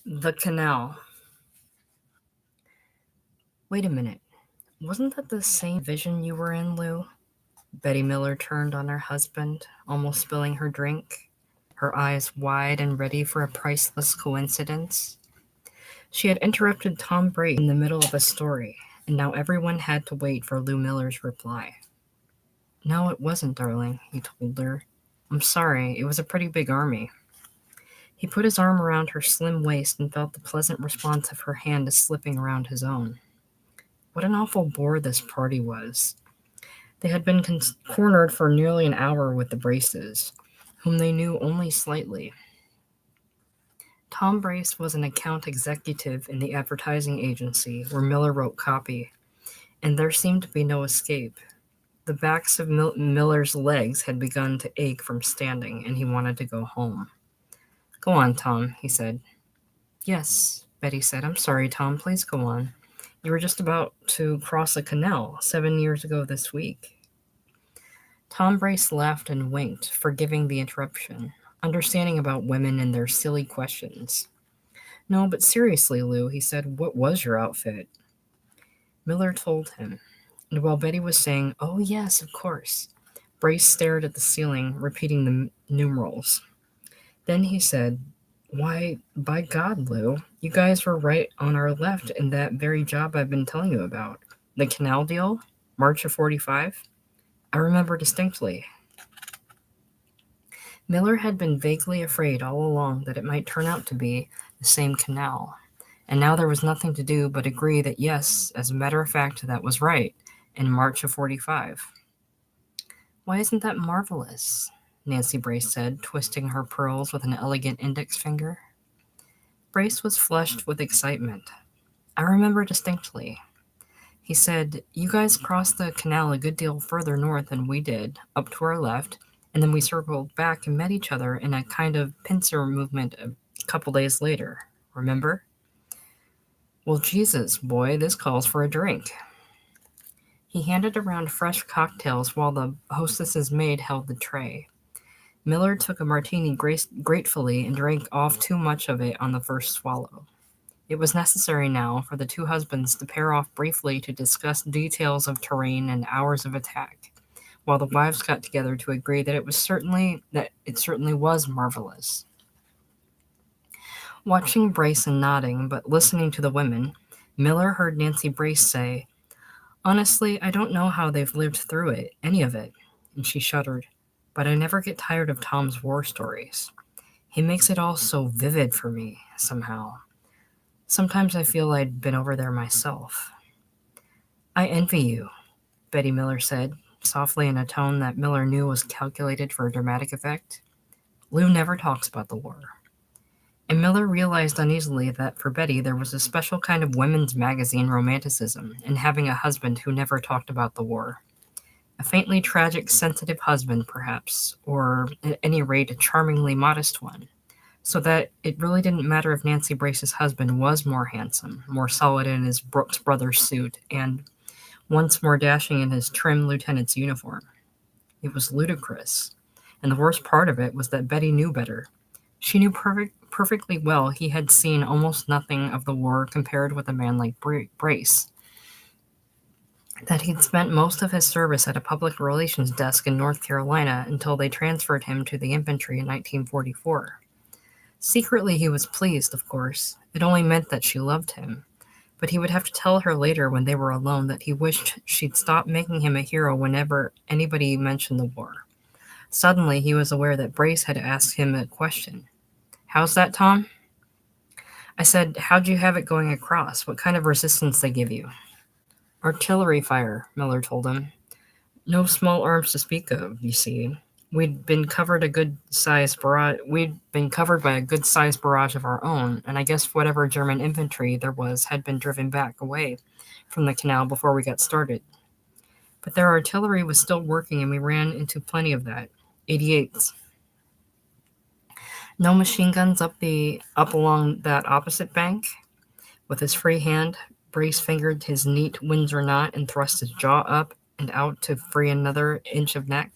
The Canal. Wait a minute. Wasn't that the same vision you were in, Lou? Betty Miller turned on her husband, almost spilling her drink, her eyes wide and ready for a priceless coincidence. She had interrupted Tom Brace in the middle of a story, and now everyone had to wait for Lou Miller's reply. No, it wasn't, darling, he told her. I'm sorry, it was a pretty big army. He put his arm around her slim waist and felt the pleasant response of her hand slipping around his own. What an awful bore this party was. They had been cornered for nearly an hour with the Braces, whom they knew only slightly. Tom Brace was an account executive in the advertising agency where Miller wrote copy, and there seemed to be no escape. The backs of Miller's legs had begun to ache from standing, and he wanted to go home. Go on, Tom, he said. Yes, Betty said. I'm sorry, Tom. Please go on. You were just about to cross a canal 7 years ago this week. Tom Brace laughed and winked, forgiving the interruption, understanding about women and their silly questions. No, but seriously, Lou, he said, what was your outfit? Miller told him, and while Betty was saying, oh, yes, of course, Brace stared at the ceiling, repeating the numerals. Then he said, why, by God, Lou, you guys were right on our left in that very job I've been telling you about. The canal deal? March of 45? I remember distinctly. Miller had been vaguely afraid all along that it might turn out to be the same canal, and now there was nothing to do but agree that yes, as a matter of fact, that was right, in March of 45. Why isn't that marvelous? Nancy Brace said, twisting her pearls with an elegant index finger. Brace was flushed with excitement. I remember distinctly. He said, you guys crossed the canal a good deal further north than we did, up to our left, and then we circled back and met each other in a kind of pincer movement a couple days later. Remember? Well, Jesus, boy, this calls for a drink. He handed around fresh cocktails while the hostess's maid held the tray. Miller took a martini gratefully and drank off too much of it on the first swallow. It was necessary now for the two husbands to pair off briefly to discuss details of terrain and hours of attack, while the wives got together to agree that it certainly was marvelous. Watching Brace and nodding, but listening to the women, Miller heard Nancy Brace say, honestly, I don't know how they've lived through it, any of it, and she shuddered, but I never get tired of Tom's war stories. He makes it all so vivid for me, somehow. Sometimes I feel I'd been over there myself. I envy you, Betty Miller said, softly in a tone that Miller knew was calculated for dramatic effect. Lou never talks about the war. And Miller realized uneasily that for Betty there was a special kind of women's magazine romanticism in having a husband who never talked about the war. A faintly tragic, sensitive husband, perhaps, or at any rate a charmingly modest one. So that it really didn't matter if Nancy Brace's husband was more handsome, more solid in his Brooks Brothers suit, and once more dashing in his trim lieutenant's uniform. It was ludicrous. And the worst part of it was that Betty knew better. She knew perfectly well he had seen almost nothing of the war compared with a man like Brace. That he'd spent most of his service at a public relations desk in North Carolina until they transferred him to the infantry in 1944. Secretly he was pleased, of course. It only meant that she loved him. But he would have to tell her later when they were alone that he wished she'd stop making him a hero whenever anybody mentioned the war. Suddenly he was aware that Brace had asked him a question. How's that, Tom? I said, how'd you have it going across? What kind of resistance they give you? Artillery fire, Miller told him. No small arms to speak of, you see. We'd been covered by a good-sized barrage of our own, and I guess whatever German infantry there was had been driven back away from the canal before we got started. But their artillery was still working, and we ran into plenty of that. 88s. No machine guns up along that opposite bank? With his free hand, Brace fingered his neat Windsor knot and thrust his jaw up and out to free another inch of neck.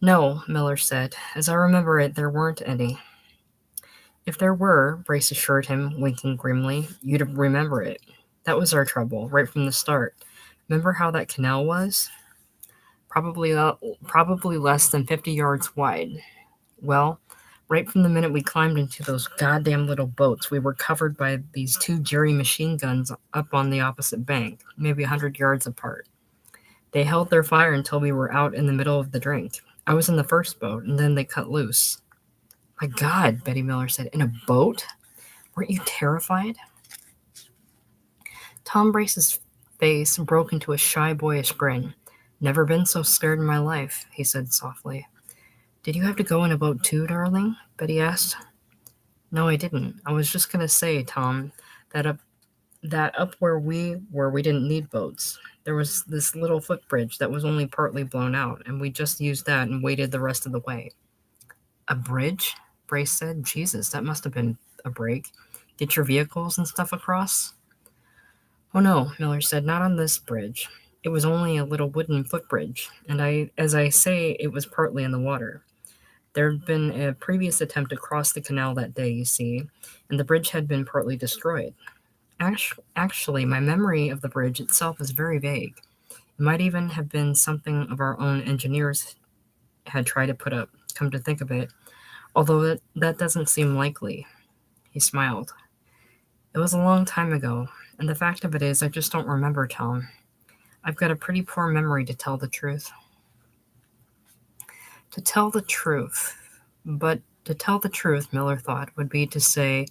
No, Miller said. As I remember it, there weren't any. If there were, Brace assured him, winking grimly, you'd remember it. That was our trouble, right from the start. Remember how that canal was? Probably less than 50 yards wide. Well, right from the minute we climbed into those goddamn little boats, we were covered by these two Jerry machine guns up on the opposite bank, maybe 100 yards apart. They held their fire until we were out in the middle of the drink. I was in the first boat, and then they cut loose. My God, Betty Miller said, in a boat? Weren't you terrified? Tom Brace's face broke into a shy, boyish grin. Never been so scared in my life, he said softly. Did you have to go in a boat too, darling? Betty asked. No, I didn't. I was just going to say, Tom, that up where we were, we didn't need boats. There was this little footbridge that was only partly blown out, and we just used that and waited the rest of the way. A bridge? Brace said. Jesus, that must have been a break. Get your vehicles and stuff across? Oh no, Miller said, not on this bridge. It was only a little wooden footbridge, and as I say, it was partly in the water. There had been a previous attempt to cross the canal that day, you see, and the bridge had been partly destroyed. Actually, my memory of the bridge itself is very vague. It might even have been something of our own engineers had tried to put up, come to think of it, although that doesn't seem likely. He smiled. It was a long time ago, and the fact of it is I just don't remember, Tom. I've got a pretty poor memory, to tell the truth. To tell the truth. But to tell the truth, Miller thought, would be to say,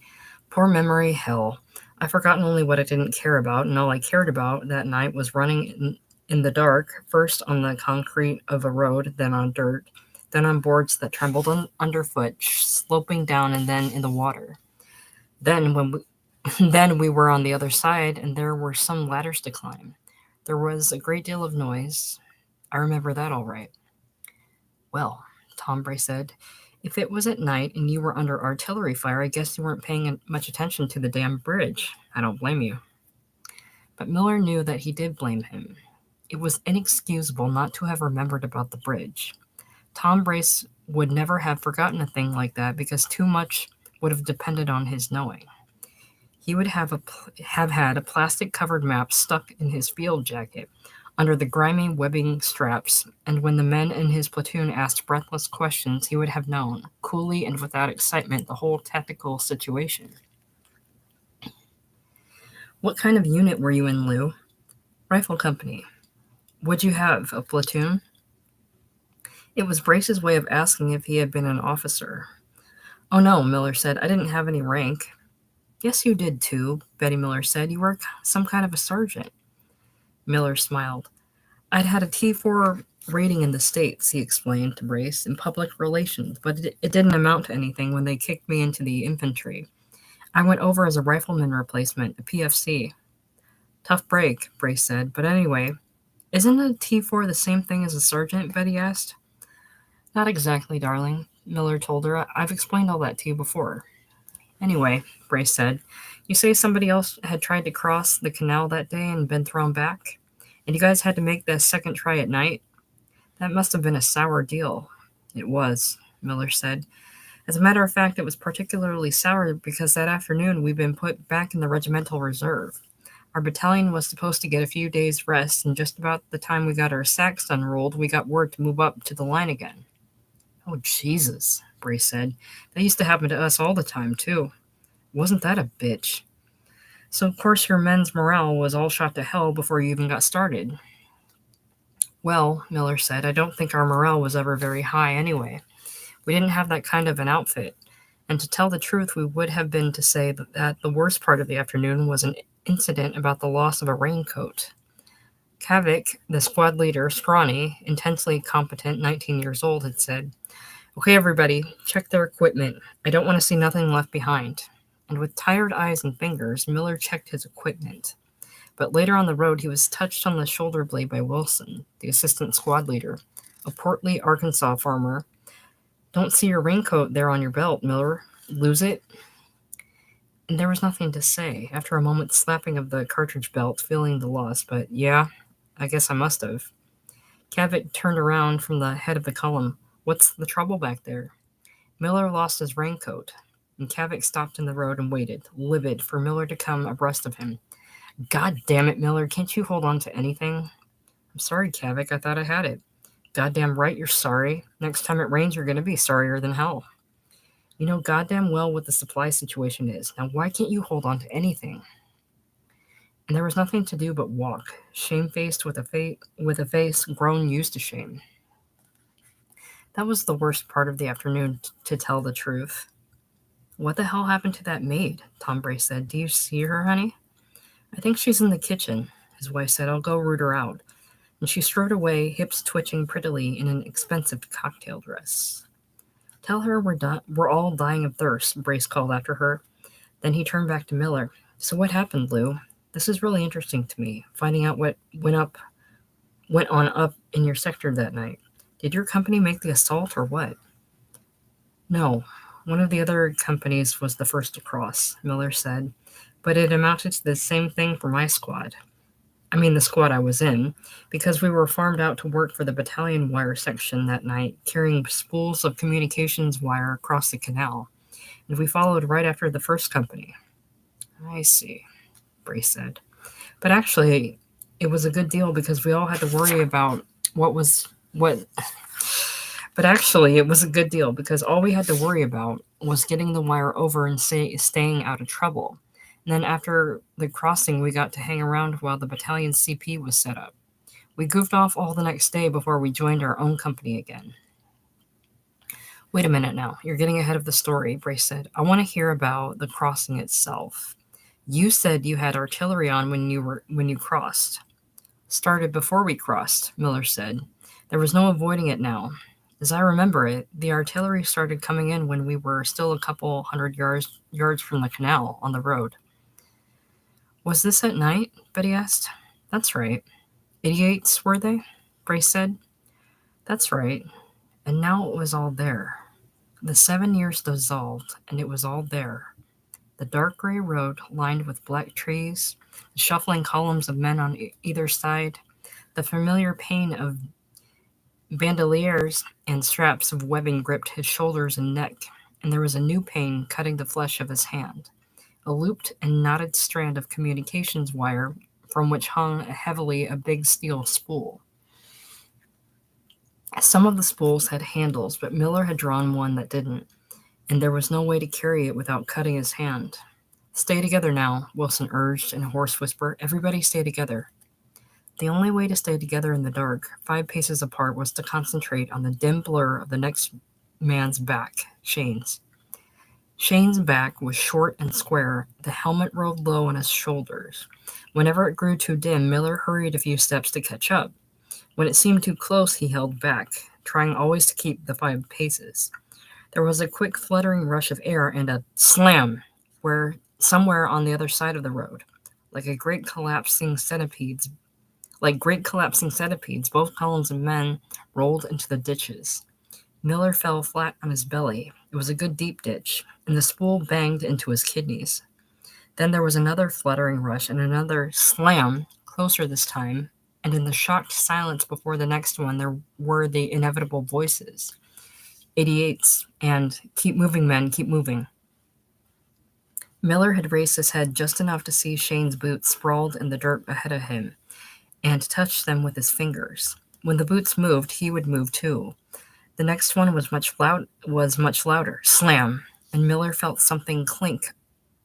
poor memory, hell. I've forgotten only what I didn't care about, and all I cared about that night was running in the dark, first on the concrete of a road, then on dirt, then on boards that trembled underfoot, sloping down, and then in the water. Then we were on the other side, and there were some ladders to climb. There was a great deal of noise. I remember that all right. Well, Tom Bray said, if it was at night and you were under artillery fire, I guess you weren't paying much attention to the damn bridge. I don't blame you. But Miller knew that he did blame him. It was inexcusable not to have remembered about the bridge. Tom Brace would never have forgotten a thing like that because too much would have depended on his knowing. He would have had a plastic-covered map stuck in his field jacket under the grimy webbing straps, and when the men in his platoon asked breathless questions, he would have known, coolly and without excitement, the whole tactical situation. What kind of unit were you in, Lou? Rifle company. What'd you have, a platoon? It was Brace's way of asking if he had been an officer. Oh no, Miller said, I didn't have any rank. Yes, you did too, Betty Miller said. You were some kind of a sergeant. Miller smiled. I'd had a T4 rating in the States, he explained to Brace, in public relations, but it didn't amount to anything when they kicked me into the infantry. I went over as a rifleman replacement, a PFC. Tough break, Brace said, but anyway, isn't a T4 the same thing as a sergeant, Betty asked. Not exactly, darling, Miller told her. I've explained all that to you before. Anyway, Brace said, you say somebody else had tried to cross the canal that day and been thrown back? And you guys had to make that second try at night? That must have been a sour deal. It was, Miller said. As a matter of fact, it was particularly sour because that afternoon we'd been put back in the regimental reserve. Our battalion was supposed to get a few days' rest, and just about the time we got our sacks unrolled, we got word to move up to the line again. Oh, Jesus, Brace said. That used to happen to us all the time, too. Wasn't that a bitch? So, of course, your men's morale was all shot to hell before you even got started. Well, Miller said, I don't think our morale was ever very high anyway. We didn't have that kind of an outfit. And to tell the truth, we would have been to say that the worst part of the afternoon was an incident about the loss of a raincoat. Kavik, the squad leader, scrawny, intensely competent, 19 years old, had said, Okay, everybody, check their equipment. I don't want to see nothing left behind. And with tired eyes and fingers, Miller checked his equipment. But later on the road, he was touched on the shoulder blade by Wilson, the assistant squad leader, a portly Arkansas farmer. Don't see your raincoat there on your belt, Miller. Lose it? And there was nothing to say, after a moment's slapping of the cartridge belt, feeling the loss, but yeah, I guess I must have. Cavett turned around from the head of the column. What's the trouble back there? Miller lost his raincoat. and Kavik stopped in the road and waited, livid, for Miller to come abreast of him. God damn it, Miller, can't you hold on to anything? I'm sorry, Kavik, I thought I had it. Goddamn right you're sorry. Next time it rains, you're going to be sorrier than hell. You know goddamn well what the supply situation is. Now why can't you hold on to anything? And there was nothing to do but walk, shamefaced with a face grown used to shame. That was the worst part of the afternoon, to tell the truth. What the hell happened to that maid? Tom Brace said. Do you see her, honey? I think she's in the kitchen, his wife said. I'll go root her out. And she strode away, hips twitching prettily in an expensive cocktail dress. Tell her we're all dying of thirst, Brace called after her. Then he turned back to Miller. So what happened, Lou? This is really interesting to me, finding out what went on up in your sector that night. Did your company make the assault or what? No. One of the other companies was the first to cross, Miller said. But it amounted to the same thing for my squad. I mean the squad I was in, because we were farmed out to work for the battalion wire section that night, carrying spools of communications wire across the canal. And we followed right after the first company. I see, Brace said. But actually, it was a good deal because we all had to worry about what. But actually, it was a good deal because all we had to worry about was getting the wire over and staying out of trouble. And then after the crossing, we got to hang around while the battalion CP was set up. We goofed off all the next day before we joined our own company again. Wait a minute now. You're getting ahead of the story, Brace said. I want to hear about the crossing itself. You said you had artillery on when you crossed. Started before we crossed, Miller said. There was no avoiding it now. As I remember it, the artillery started coming in when we were still a couple hundred yards from the canal on the road. Was this at night? Betty asked. That's right. Idiots, were they? Brace said. That's right. And now it was all there. The 7 years dissolved, and it was all there. The dark gray road lined with black trees, the shuffling columns of men on either side, the familiar pain of bandoliers and straps of webbing gripped his shoulders and neck, and there was a new pain cutting the flesh of his hand, a looped and knotted strand of communications wire from which hung heavily a big steel spool. Some of the spools had handles, but Miller had drawn one that didn't, and there was no way to carry it without cutting his hand. Stay together now, Wilson urged in a hoarse whisper. Everybody stay together. The only way to stay together in the dark, 5 paces apart, was to concentrate on the dim blur of the next man's back, Shane's. Shane's back was short and square, the helmet rolled low on his shoulders. Whenever it grew too dim, Miller hurried a few steps to catch up. When it seemed too close, he held back, trying always to keep the 5 paces. There was a quick fluttering rush of air and a slam somewhere on the other side of the road. Like great collapsing centipedes, both columns of men rolled into the ditches. Miller fell flat on his belly. It was a good deep ditch, and the spool banged into his kidneys. Then there was another fluttering rush and another slam, closer this time, and in the shocked silence before the next one there were the inevitable voices. 88s and keep moving, men, keep moving. Miller had raised his head just enough to see Shane's boots sprawled in the dirt ahead of him, and touched them with his fingers. When the boots moved, he would move too. The next one was much louder. Slam! And Miller felt something clink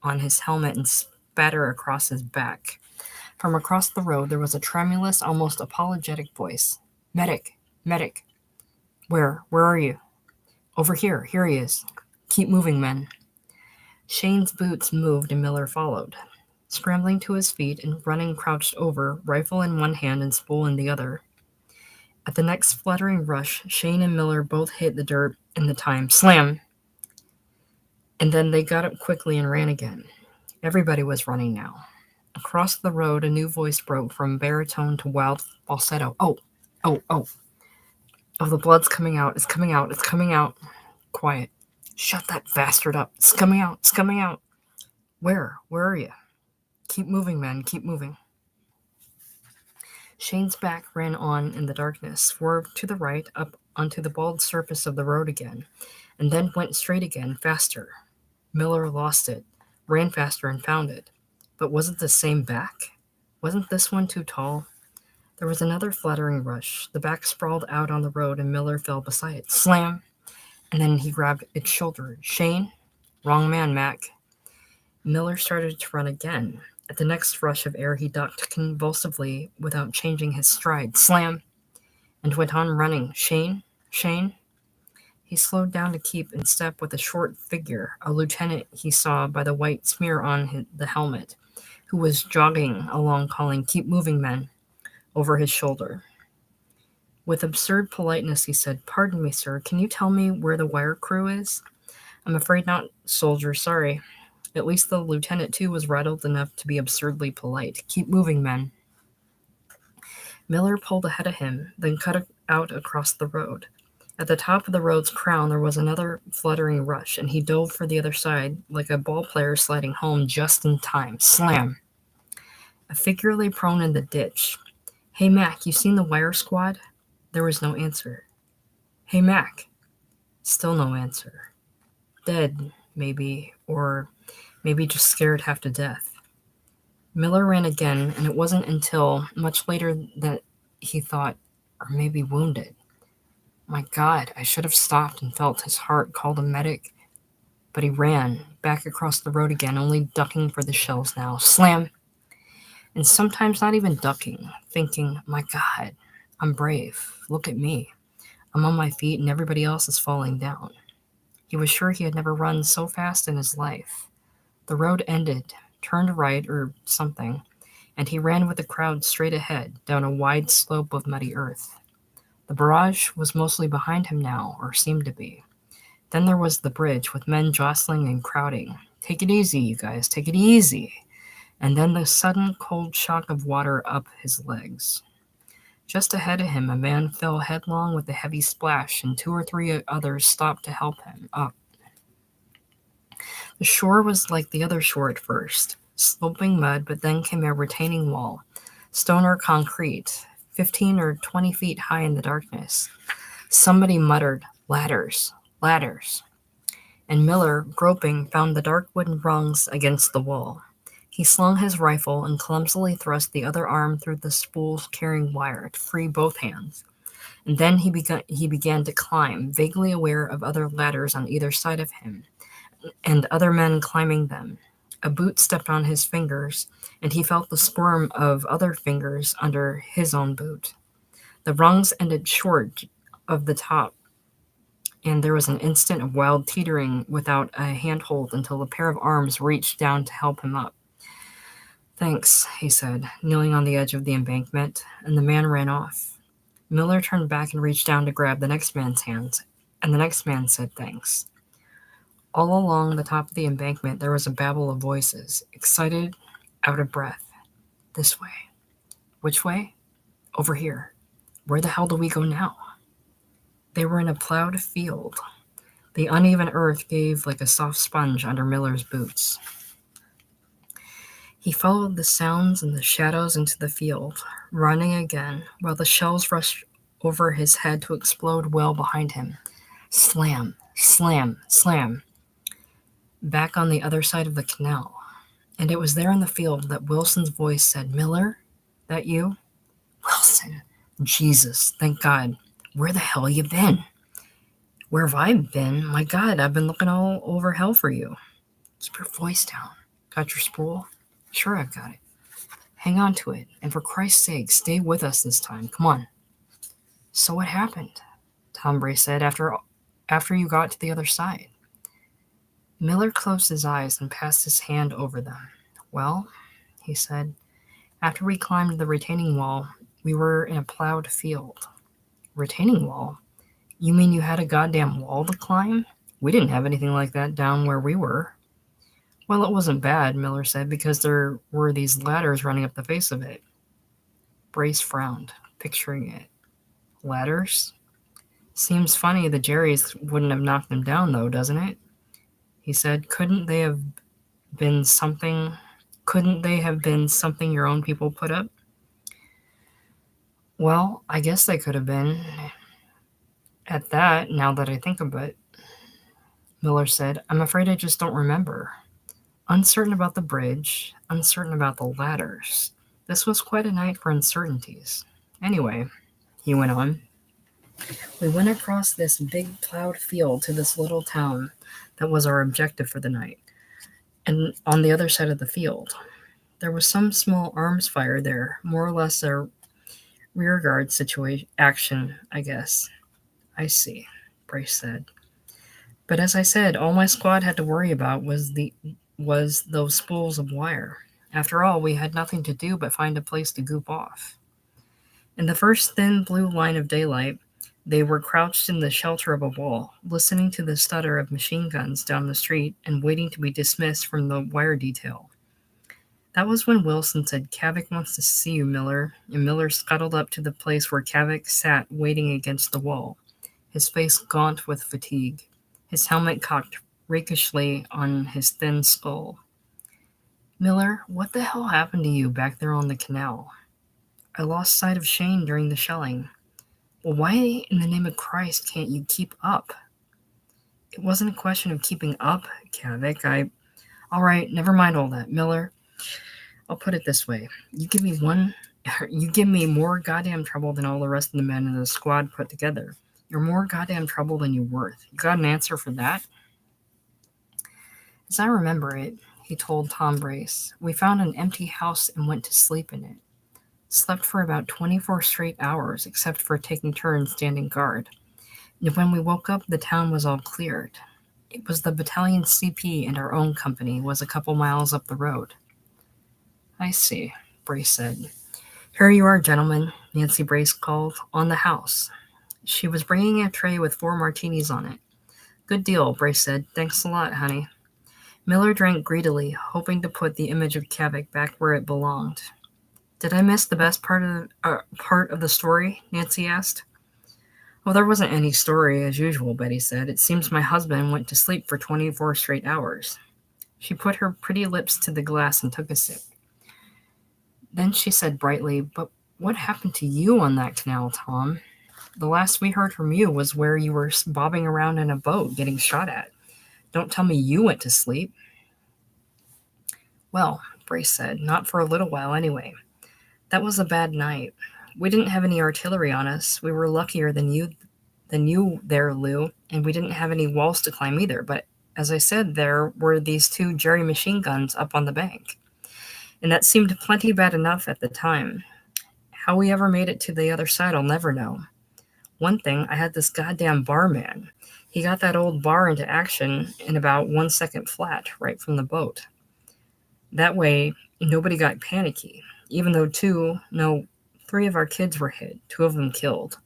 on his helmet and spatter across his back. From across the road there was a tremulous, almost apologetic voice. Medic! Medic! Where are you? Over here. Here he is. Keep moving, men. Shane's boots moved and Miller followed, scrambling to his feet and running crouched over, rifle in one hand and spool in the other. At the next fluttering rush, Shane and Miller both hit the dirt in the time. Slam! And then they got up quickly and ran again. Everybody was running now. Across the road, a new voice broke from baritone to wild falsetto. Oh, the blood's coming out. It's coming out. It's coming out. Quiet. Shut that bastard up. It's coming out. It's coming out. Where are you? Keep moving, men. Keep moving. Shane's back ran on in the darkness, swerved to the right up onto the bald surface of the road again, and then went straight again, faster. Miller lost it, ran faster and found it. But was it the same back? Wasn't this one too tall? There was another fluttering rush. The back sprawled out on the road and Miller fell beside it. Slam! And then he grabbed its shoulder. Shane? Wrong man, Mac. Miller started to run again. At the next rush of air, he ducked convulsively without changing his stride. Slam! And went on running. Shane? Shane? He slowed down to keep in step with a short figure, a lieutenant he saw by the white smear on the helmet, who was jogging along calling, "Keep moving, men," over his shoulder. With absurd politeness, he said, "Pardon me, sir, can you tell me where the wire crew is?" "I'm afraid not, soldier, sorry." At least the lieutenant, too, was rattled enough to be absurdly polite. "Keep moving, men." Miller pulled ahead of him, then cut out across the road. At the top of the road's crown there was another fluttering rush, and he dove for the other side like a ball player sliding home just in time. Slam! A figure lay prone in the ditch. "Hey, Mac, you seen the wire squad?" There was no answer. "Hey, Mac." Still no answer. Dead, maybe, or maybe just scared half to death. Miller ran again, and it wasn't until much later that he thought, or maybe wounded. My God, I should have stopped and felt his heart call the medic. But he ran, back across the road again, only ducking for the shells now. Slam! And sometimes not even ducking, thinking, my God, I'm brave. Look at me. I'm on my feet and everybody else is falling down. He was sure he had never run so fast in his life. The road ended, turned right or something, and he ran with the crowd straight ahead, down a wide slope of muddy earth. The barrage was mostly behind him now, or seemed to be. Then there was the bridge, with men jostling and crowding. Take it easy, you guys, take it easy. And then the sudden cold shock of water up his legs. Just ahead of him, a man fell headlong with a heavy splash, and 2 or 3 others stopped to help him up. The shore was like the other shore at first, sloping mud, but then came a retaining wall, stone or concrete, 15 or 20 feet high in the darkness. Somebody muttered, "Ladders, ladders." And Miller, groping, found the dark wooden rungs against the wall. He slung his rifle and clumsily thrust the other arm through the spools carrying wire to free both hands. And then he began to climb, vaguely aware of other ladders on either side of him, and other men climbing them. A boot stepped on his fingers, and he felt the squirm of other fingers under his own boot. The rungs ended short of the top, and there was an instant of wild teetering without a handhold until a pair of arms reached down to help him up. "Thanks," he said, kneeling on the edge of the embankment, and the man ran off. Miller turned back and reached down to grab the next man's hand, and the next man said thanks. All along the top of the embankment there was a babble of voices, excited, out of breath. This way. Which way? Over here. Where the hell do we go now? They were in a plowed field. The uneven earth gave like a soft sponge under Miller's boots. He followed the sounds and the shadows into the field, running again, while the shells rushed over his head to explode well behind him. Slam, slam, slam. Back on the other side of the canal. And it was there in the field that Wilson's voice said, "Miller, that you?" "Wilson, Jesus, thank God. Where the hell you been?" "Where have I been? My God, I've been looking all over hell for you." "Keep your voice down. Got your spool?" "Sure, I've got it." "Hang on to it, and for Christ's sake, stay with us this time. Come on." "So what happened?" Tom Bray said, after you got to the other side. Miller closed his eyes and passed his hand over them. "Well," he said, "after we climbed the retaining wall, we were in a plowed field." "Retaining wall? You mean you had a goddamn wall to climb? We didn't have anything like that down where we were." "Well, it wasn't bad," Miller said, "because there were these ladders running up the face of it." Brace frowned, picturing it. "Ladders? Seems funny the Jerrys wouldn't have knocked them down, though, doesn't it?" He said, Couldn't they have been something your own people put up?" "Well, I guess they could have been. At that, now that I think of it." Miller said. I'm afraid I just don't remember. Uncertain about the bridge, uncertain about the ladders. This was quite a night for uncertainties. Anyway, he went on, we went across this big plowed field to this little town that was our objective for the night. And on the other side of the field, there was some small arms fire there, more or less a rearguard situation action, I guess. I see, Brace said. But as I said, all my squad had to worry about was those spools of wire. After all, we had nothing to do but find a place to goop off. In the first thin blue line of daylight, they were crouched in the shelter of a wall, listening to the stutter of machine guns down the street and waiting to be dismissed from the wire detail. That was when Wilson said, Kavik wants to see you, Miller, and Miller scuttled up to the place where Kavik sat waiting against the wall, his face gaunt with fatigue, his helmet cocked rakishly on his thin skull. Miller, what the hell happened to you back there on the canal? I lost sight of Shane during the shelling. Well, why in the name of Christ can't you keep up? It wasn't a question of keeping up, Kavik. All right, never mind all that, Miller. I'll put it this way. You give me more goddamn trouble than all the rest of the men in the squad put together. You're more goddamn trouble than you're worth. You got an answer for that? As I remember it, he told Tom Brace, we found an empty house and went to sleep in it. Slept for about 24 straight hours, except for taking turns standing guard. And when we woke up, the town was all cleared. It was the battalion CP and our own company was a couple miles up the road. I see, Brace said. Here you are, gentlemen, Nancy Brace called, on the house. She was bringing a tray with 4 martinis on it. Good deal, Brace said. Thanks a lot, honey. Miller drank greedily, hoping to put the image of Kavik back where it belonged. Did I miss the best part of the story? Nancy asked. Well, there wasn't any story, as usual, Betty said. It seems my husband went to sleep for 24 straight hours. She put her pretty lips to the glass and took a sip. Then she said brightly, but what happened to you on that canal, Tom? The last we heard from you was where you were bobbing around in a boat getting shot at. Don't tell me you went to sleep. Well, Brace said, not for a little while anyway. That was a bad night. We didn't have any artillery on us. We were luckier than you there, Lou, and we didn't have any walls to climb either. But as I said, there were these 2 Jerry machine guns up on the bank. And that seemed plenty bad enough at the time. How we ever made it to the other side, I'll never know. One thing, I had this goddamn barman. He got that old bar into action in about 1 second flat, right from the boat. That way, nobody got panicky, even though 3 of our kids were hit, 2 of them killed.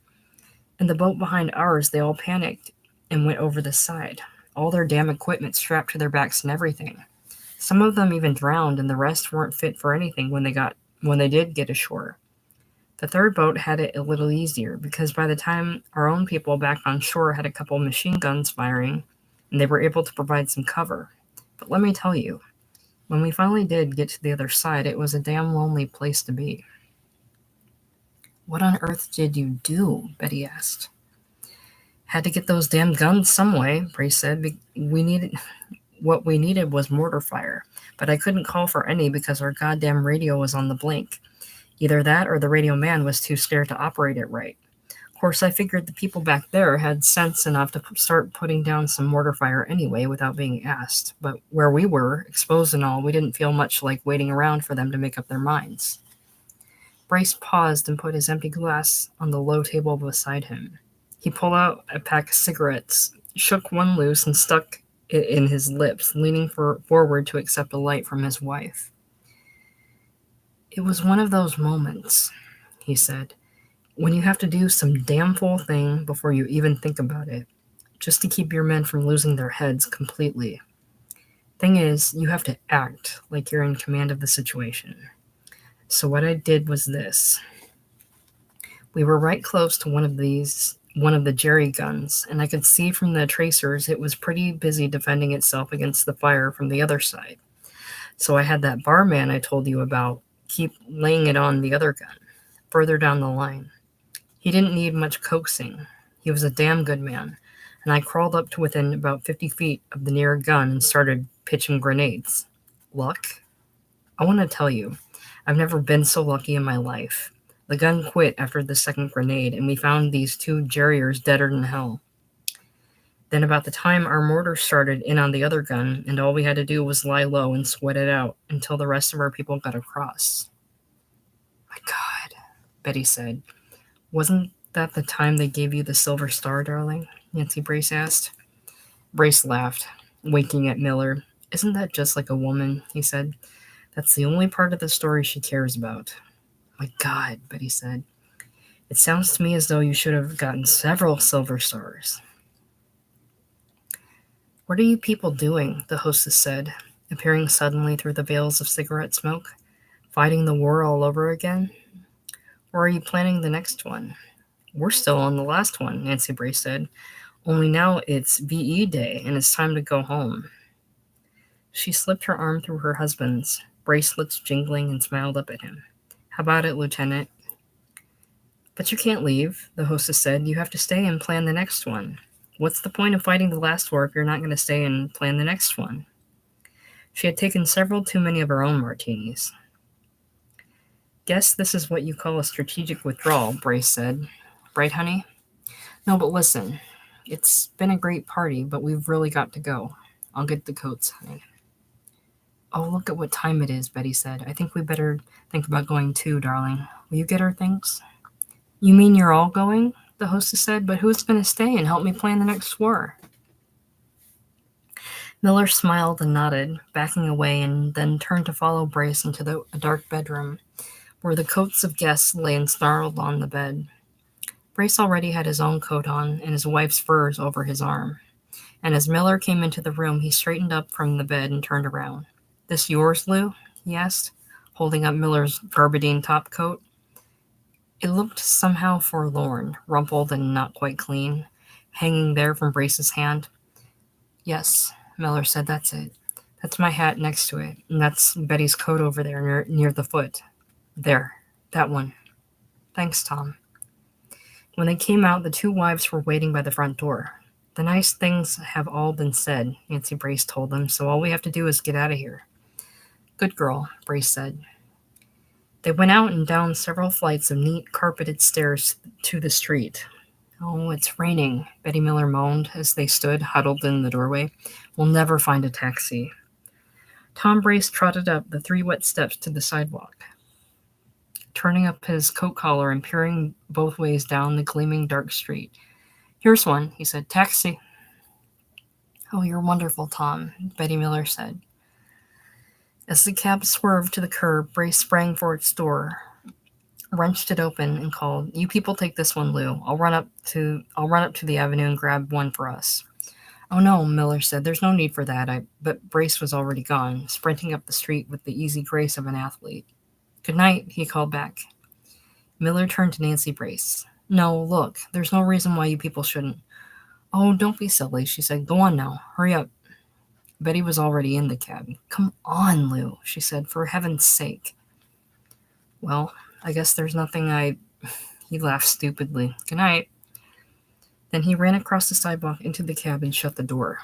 And the boat behind ours, they all panicked and went over the side, all their damn equipment strapped to their backs and everything. Some of them even drowned, and the rest weren't fit for anything when they did get ashore. The 3rd boat had it a little easier, because by the time our own people back on shore had a couple machine guns firing, and they were able to provide some cover. But let me tell you, when we finally did get to the other side, it was a damn lonely place to be. What on earth did you do? Betty asked. Had to get those damn guns some way, Brace said. What we needed was mortar fire, but I couldn't call for any because our goddamn radio was on the blink. Either that or the radio man was too scared to operate it right. Of course, I figured the people back there had sense enough to start putting down some mortar fire anyway without being asked, but where we were, exposed and all, we didn't feel much like waiting around for them to make up their minds. Brace paused and put his empty glass on the low table beside him. He pulled out a pack of cigarettes, shook one loose, and stuck it in his lips, leaning forward to accept a light from his wife. It was one of those moments, he said, when you have to do some damn fool thing before you even think about it, just to keep your men from losing their heads completely. Thing is, you have to act like you're in command of the situation. So what I did was this. We were right close to one of the Jerry guns, and I could see from the tracers it was pretty busy defending itself against the fire from the other side. So I had that barman I told you about keep laying it on the other gun, further down the line. He didn't need much coaxing. He was a damn good man. and I crawled up to within about 50 feet of the near gun and started pitching grenades. Luck? I want to tell you, I've never been so lucky in my life. The gun quit after the second grenade, and we found these two Jerriers deader than hell. Then, about the time our mortar started in on the other gun, and all we had to do was lie low and sweat it out until the rest of our people got across. My God, Betty said. Wasn't that the time they gave you the Silver Star, darling? Nancy Brace asked. Brace laughed, winking at Miller. Isn't that just like a woman? He said. That's the only part of the story she cares about. My God, Betty said. It sounds to me as though you should have gotten several Silver Stars. What are you people doing? The hostess said, appearing suddenly through the veils of cigarette smoke. Fighting the war all over again? Or are you planning the next one? We're still on the last one, Nancy Brace said. Only now it's VE Day, and it's time to go home. She slipped her arm through her husband's, bracelets jingling, and smiled up at him. How about it, Lieutenant? But you can't leave, the hostess said. You have to stay and plan the next one. What's the point of fighting the last war if you're not going to stay and plan the next one? She had taken several too many of her own martinis. Guess this is what you call a strategic withdrawal, Brace said. Right, honey? No, but listen. It's been a great party, but we've really got to go. I'll get the coats, honey. Oh, look at what time it is, Betty said. I think we better think about going too, darling. Will you get our things? You mean you're all going? The hostess said. But who's going to stay and help me plan the next war? Miller smiled and nodded, backing away, and then turned to follow Brace into a dark bedroom, where the coats of guests lay ensnarled on the bed. Brace already had his own coat on and his wife's furs over his arm. And as Miller came into the room, he straightened up from the bed and turned around. This yours, Lou? He asked, holding up Miller's garbadine top coat. It looked somehow forlorn, rumpled and not quite clean, hanging there from Brace's hand. Yes, Miller said, that's it. That's my hat next to it, and that's Betty's coat over there near the foot. There, that one. Thanks, Tom. When they came out, the two wives were waiting by the front door. The nice things have all been said, Nancy Brace told them, so all we have to do is get out of here. Good girl, Brace said. They went out and down several flights of neat carpeted stairs to the street. Oh, it's raining, Betty Miller moaned as they stood huddled in the doorway. We'll never find a taxi. Tom Brace trotted up the 3 wet steps to the sidewalk, turning up his coat collar and peering both ways down the gleaming dark street. Here's one, he said. Taxi. Oh, you're wonderful, Tom, Betty Miller said. As the cab swerved to the curb, Brace sprang for its door, wrenched it open, and called, You people take this one, Lou. I'll run up to the avenue and grab one for us. Oh, no, Miller said. There's no need for that. But Brace was already gone, sprinting up the street with the easy grace of an athlete. Good night, he called back. Miller turned to Nancy Brace. No, look, there's no reason why you people shouldn't. Oh, don't be silly, she said. Go on now. Hurry up. Betty was already in the cab. Come on, Lou, she said, for heaven's sake. Well, I guess there's nothing He laughed stupidly. Good night. Then he ran across the sidewalk into the cab and shut the door.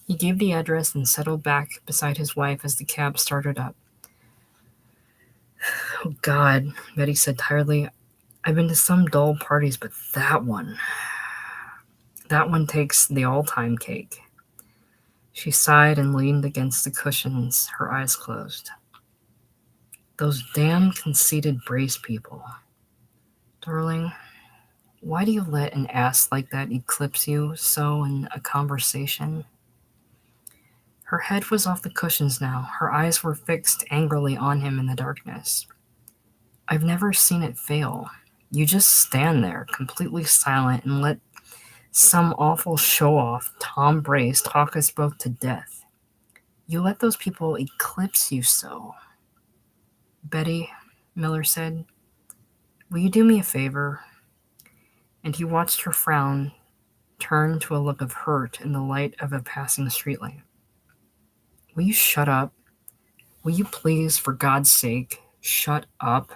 He gave the address and settled back beside his wife as the cab started up. Oh, God, Betty said tiredly. I've been to some dull parties, but that one takes the all-time cake. She sighed and leaned against the cushions, her eyes closed. Those damn conceited Brace people. Darling, why do you let an ass like that eclipse you so in a conversation? Her head was off the cushions now. Her eyes were fixed angrily on him in the darkness. I've never seen it fail. You just stand there, completely silent, and let some awful show-off, Tom Brace, talk us both to death. You let those people eclipse you so. Betty, Miller said, will you do me a favor? And he watched her frown turn to a look of hurt in the light of a passing street lamp. Will you shut up? Will you please, for God's sake, shut up?